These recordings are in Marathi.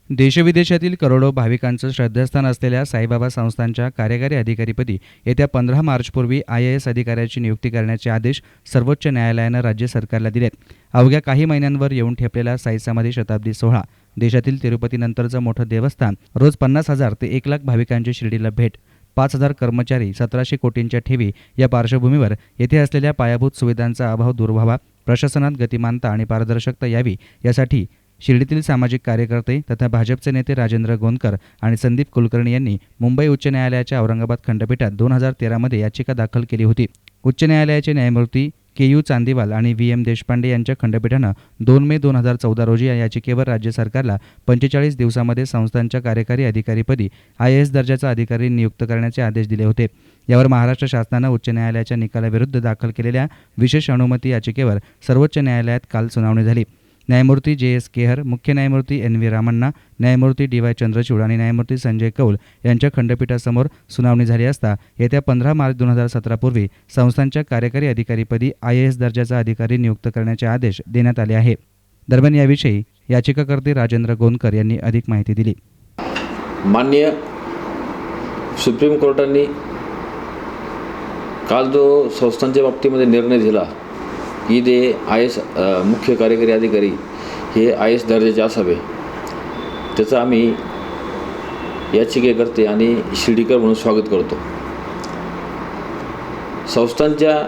देशविदेशातील करोडो भाविकांचं श्रद्धास्थान असलेल्या साईबाबा संस्थानच्या कार्यकारी अधिकारीपदी येत्या 15 मार्चपूर्वी IAS अधिकाऱ्याची नियुक्ती करण्याचे आदेश सर्वोच्च न्यायालयानं राज्य सरकारला दिलेत. अवघ्या काही महिन्यांवर येऊन ठेपलेला साई समाधी शताब्दी सोहळा, देशातील तिरुपतीनंतरचं मोठं देवस्थान, रोज 50,000 ते 1 लाख भाविकांची शिर्डीला भेट, 5,000 कर्मचारी, 1,700 कोटींच्या ठेवी या पार्श्वभूमीवर येथे असलेल्या पायाभूत सुविधांचा अभाव दूर व्हावा, प्रशासनात गतिमानता आणि पारदर्शकता यावी यासाठी शिर्डीतील सामाजिक कार्यकर्ते तथा भाजपचे नेते राजेंद्र गोंदकर आणि संदीप कुलकर्णी यांनी मुंबई उच्च न्यायालयाच्या औरंगाबाद खंडपीठात 2013 मध्ये याचिका दाखल केली होती. उच्च न्यायालयाचे न्यायमूर्ती KU चांदीवाल आणि VM देशपांडे यांच्या खंडपीठानं 2 मे 2014 रोजी या याचिकेवर राज्य सरकारला 45 दिवसांमध्ये संस्थांच्या कार्यकारी अधिकारीपदी IAS दर्जाचा अधिकारी नियुक्त करण्याचे आदेश दिले होते. यावर महाराष्ट्र शासनानं उच्च न्यायालयाच्या निकालाविरुद्ध दाखल केलेल्या विशेष अनुमती याचिकेवर सर्वोच्च न्यायालयात काल सुनावणी झाली. न्यायमूर्ती JS केहर, मुख्य न्यायमूर्ती NV रामण्णा, न्यायमूर्ती DY चंद्रचूड आणि न्यायमूर्ती संजय कौल यांच्या खंडपीठासमोर सुनावणी झाली असता येत्या 15 मार्च 2017 पूर्वी संस्थांच्या कार्यकारी अधिकारीपदी IAS दर्जाचा अधिकारी नियुक्त करण्याचे आदेश देण्यात आले आहे. दरम्यान याविषयी याचिकाकर्ते राजेंद्र गोंदकर यांनी अधिक माहिती दिली. माननीय सुप्रीम कोर्टाने काल जो संस्थांच्या बाबतीमध्ये निर्णय दिला की ते IAS मुख्य कार्यकारी अधिकारी हे IAS दर्जाचे असावे, त्याचं आम्ही याचिकेकर्ते आणि शिर्डीकर म्हणून स्वागत करतो. संस्थांच्या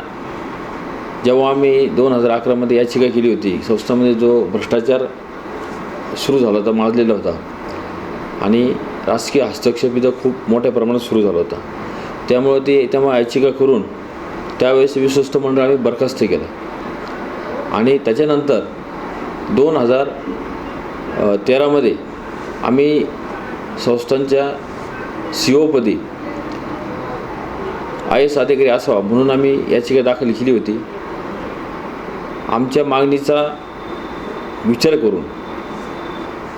जेव्हा आम्ही 2011 मध्ये याचिका केली होती, संस्थांमध्ये जो भ्रष्टाचार सुरू झाला होता, माजलेला होता आणि राजकीय हस्तक्षेप इथं खूप मोठ्या प्रमाणात सुरू झाला होता. त्यामुळे तेव्हा याचिका करून त्यावेळेस विश्वस्त मंडळ आम्ही बरखास्त केलं आणि त्याच्यानंतर 2013 मध्ये आम्ही संस्थांच्या CO पदी IAS अधिकारी असावा म्हणून आम्ही याचिका दाखल केली होती. आमच्या मागणीचा विचार करून,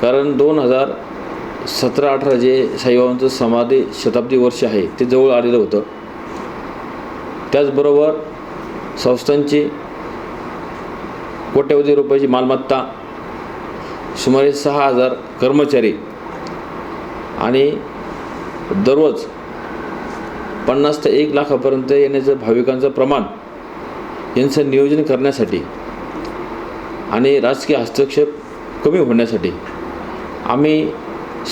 कारण 2017-18 जे साईबाबांचं समाधी शताब्दी वर्ष आहे ते जवळ आलेलं होतं. त्याचबरोबर संस्थांची कोट्यवधी रुपयाची मालमत्ता, सुमारे 6,000 कर्मचारी आणि दररोज 50 ते 1 लाखापर्यंत येण्याचं भाविकांचं प्रमाण यांचं नियोजन करण्यासाठी आणि राजकीय हस्तक्षेप कमी होण्यासाठी आम्ही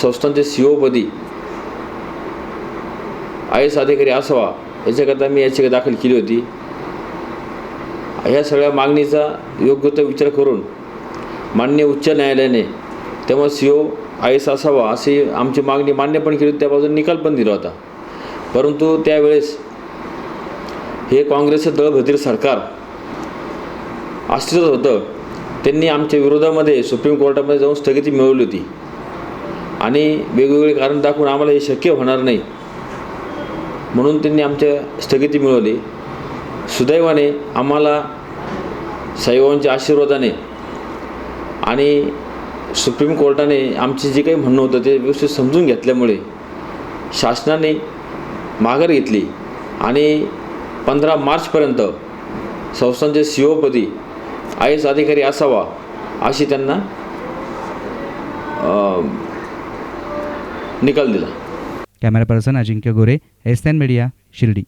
संस्थांचे CO पदी IAS अधिकारी असावा याच्याकरता मी याचिका दाखल केली होती. ह्या सगळ्या मागणीचा योग्य तो विचार करून माननीय उच्च न्यायालयाने तेव्हा CO IAS असावा अशी आमची मागणी मान्य पण केली होती, त्या बाजूने निकाल पण दिला होता. परंतु त्यावेळेस हे काँग्रेसचं दळभद्र सरकार अस्तित्वात होतं. त्यांनी आमच्या विरोधामध्ये सुप्रीम कोर्टामध्ये जाऊन स्थगिती मिळवली होती आणि वेगवेगळे कारण दाखवून आम्हाला हे शक्य होणार नाही म्हणून त्यांनी आमच्या स्थगिती मिळवली. सुदैवाने आम्हाला साईबाबांच्या आशीर्वादाने आणि सुप्रीम कोर्टाने आमचे जे काही म्हणणं होतं ते व्यवस्थित समजून घेतल्यामुळे शासनाने माघार घेतली आणि 15 मार्चपर्यंत संस्थांच्या CO पदी IAS अधिकारी असावा अशी त्यांना निकाल दिला. कॅमेरा पर्सन अजिंक्य गोरे, SN मीडिया, शिर्डी.